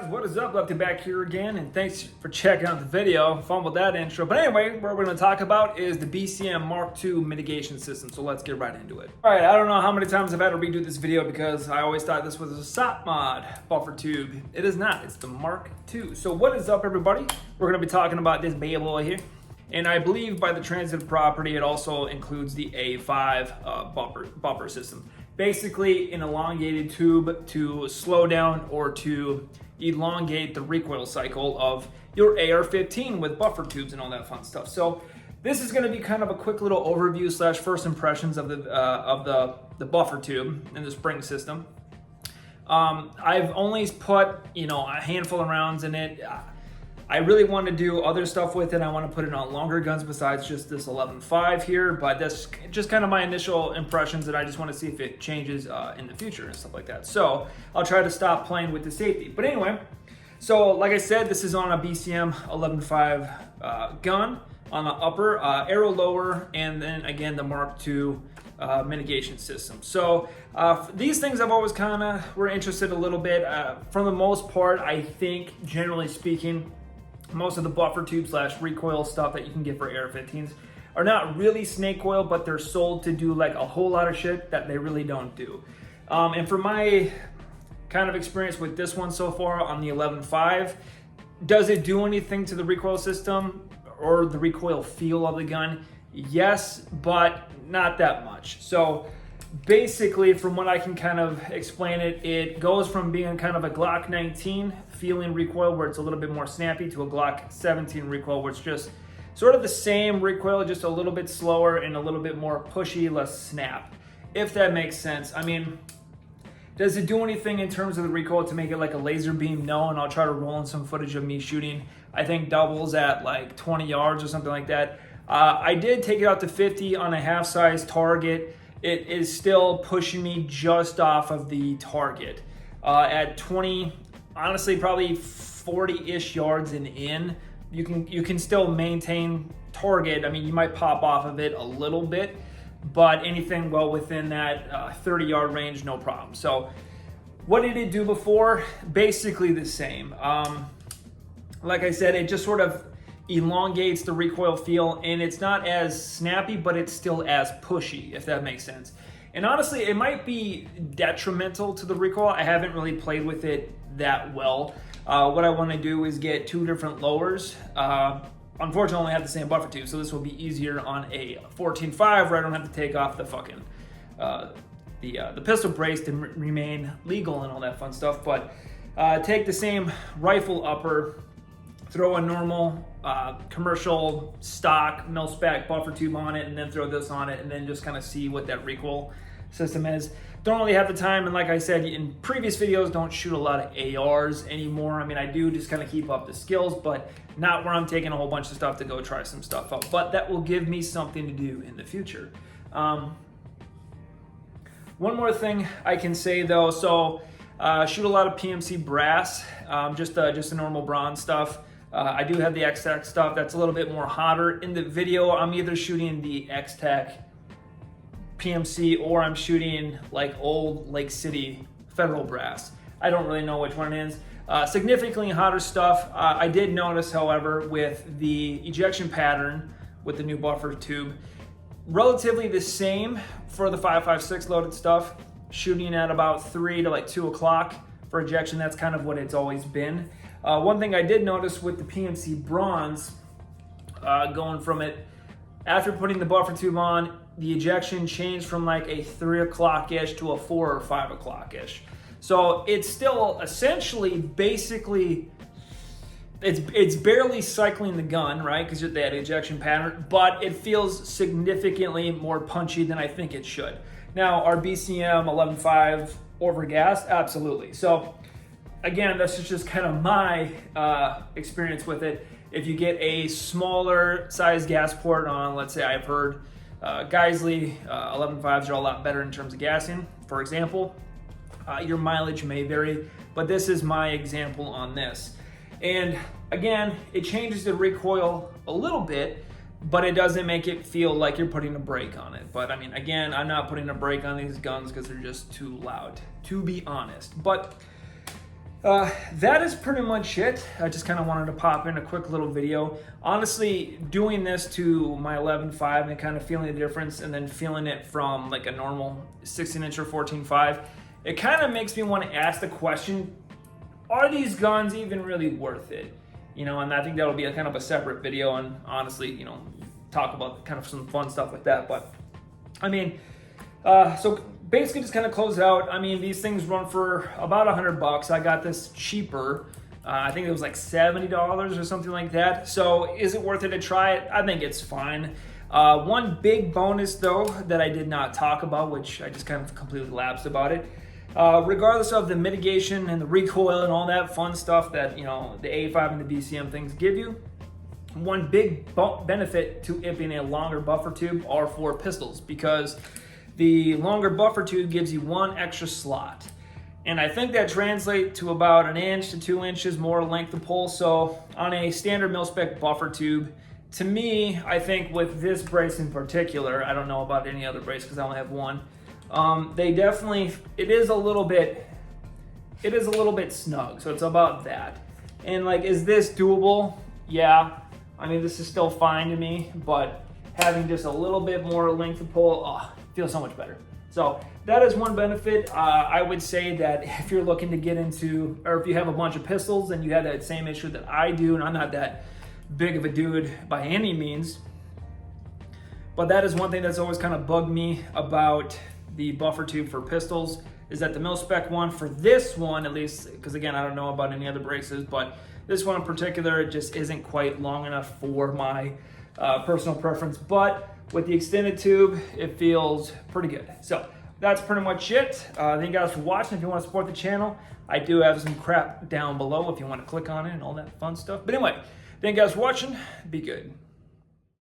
guys, what is up? Lefty back here again, and thanks for checking out the video. Fumbled that intro, but anyway, what we're going to talk about is the BCM Mark II mitigation system, so let's get right into it. Alright, I don't know how many times I've had to redo this video because I always thought this was a SOP mod buffer tube. It is not, it's the Mark II. So what is up, everybody? We're going to be talking about this baby boy here, and I believe by the transitive property it also includes the A5 buffer system. Basically an elongated tube to slow down or to elongate the recoil cycle of your AR-15 with buffer tubes and all that fun stuff. So this is going to be kind of a quick little overview slash first impressions of the buffer tube and the spring system. I've only put a handful of rounds in it. I really want to do other stuff with it. I want to put it on longer guns besides just this 11.5 here, but that's just kind of my initial impressions, and I just want to see if it changes in the future and stuff like that. So I'll try to stop playing with the safety. But anyway, so like I said, this is on a BCM 11.5 gun on the upper, arrow lower, and then again the Mark II mitigation system. So these things I've always kind of were interested a little bit. For the most part, I think generally speaking, most of the buffer tube slash recoil stuff that you can get for AR-15s are not really snake oil, but they're sold to do like a whole lot of shit that they really don't do. And for my kind of experience with this one so far on the 11.5, does it do anything to the recoil system or the recoil feel of the gun? Yes, but not that much. So basically, from what I can kind of explain it, it goes from being kind of a Glock 19 feeling recoil where it's a little bit more snappy to a Glock 17 recoil where it's just sort of the same recoil, just a little bit slower and a little bit more pushy, less snap, if that makes sense. I mean, does it do anything in terms of the recoil to make it like a laser beam? No, and I'll try to roll in some footage of me shooting, I think doubles at like 20 yards or something like that. I did take it out to 50 on a half size target. It is still pushing me just off of the target. At 20, honestly, probably 40-ish yards and in, you can still maintain target. I mean, you might pop off of it a little bit, but anything well within that 30-yard range, no problem. So what did it do before? Basically the same. Like I said, it just sort of elongates the recoil feel, and it's not as snappy, but it's still as pushy, if that makes sense. And honestly, it might be detrimental to the recoil. I haven't really played with it that well. What I want to do is get two different lowers. Unfortunately, I only have the same buffer tube, so this will be easier on a 14.5 where I don't have to take off the fucking the pistol brace to remain legal and all that fun stuff. But take the same rifle upper, throw a normal commercial stock mil-spec buffer tube on it, and then throw this on it, and then just kind of see what that recoil system is. Don't really have the time, and like I said in previous videos, don't shoot a lot of ARs anymore. I mean, I do just kind of keep up the skills, but not where I'm taking a whole bunch of stuff to go try some stuff out. But that will give me something to do in the future. One more thing I can say though, so shoot a lot of PMC brass, just the normal bronze stuff. I do have the X-Tech stuff that's a little bit more hotter. In the video, I'm either shooting the X-Tech PMC or I'm shooting like old Lake City Federal brass. I don't really know which one it is. Significantly hotter stuff. I did notice, however, with the ejection pattern with the new buffer tube, relatively the same for the 5.56 loaded stuff, shooting at about 3 to like 2 o'clock for ejection. That's kind of what it's always been. One thing I did notice with the PMC bronze, going from it, after putting the buffer tube on, the ejection changed from like a 3 o'clock-ish to a 4 or 5 o'clock-ish. So it's still essentially, basically, it's barely cycling the gun, right? Because that ejection pattern, but it feels significantly more punchy than I think it should. Now, our BCM 11.5 overgassed? Absolutely. So again, that's just kind of my experience with it. If you get a smaller size gas port on, let's say I've heard Geisley 11.5s are a lot better in terms of gassing, for example. Your mileage may vary, but this is my example on this. And again, it changes the recoil a little bit, but it doesn't make it feel like you're putting a brake on it. But I mean, again, I'm not putting a brake on these guns because they're just too loud, to be honest. But That is pretty much it. I just kind of wanted to pop in a quick little video. Honestly, doing this to my 11.5 and kind of feeling the difference, and then feeling it from like a normal 16-inch or 14.5, it kind of makes me want to ask the question, are these guns even really worth it? You know, and I think that'll be a kind of a separate video, and honestly, you know, talk about kind of some fun stuff like that. But I mean, so basically just kind of close it out. I mean, these things run for about $100. I got this cheaper. I think it was like $70 or something like that. So is it worth it to try it? I think it's fine. One big bonus though that I did not talk about, which I just kind of completely lapsed about it. Regardless of the mitigation and the recoil and all that fun stuff that, you know, the A5 and the BCM things give you, one big benefit to it being a longer buffer tube are for pistols, because the longer buffer tube gives you one extra slot. And I think that translates to about 1 inch to 2 inches more length of pull. So on a standard mil-spec buffer tube, to me, I think with this brace in particular, I don't know about any other brace because I only have one, they definitely, it is a little bit snug. So it's about that. And like, is this doable? Yeah. I mean, this is still fine to me, but having just a little bit more length of pull, feels so much better. So that is one benefit. I would say that if you're looking to get into, or if you have a bunch of pistols and you have that same issue that I do, and I'm not that big of a dude by any means, but that is one thing that's always kind of bugged me about the buffer tube for pistols, is that the mil-spec one, for this one at least, because again, I don't know about any other braces, but this one in particular, it just isn't quite long enough for my personal preference. But with the extended tube, it feels pretty good. So that's pretty much it. Thank you guys for watching. If you want to support the channel, I do have some crap down below if you want to click on it and all that fun stuff. But anyway, thank you guys for watching. Be good.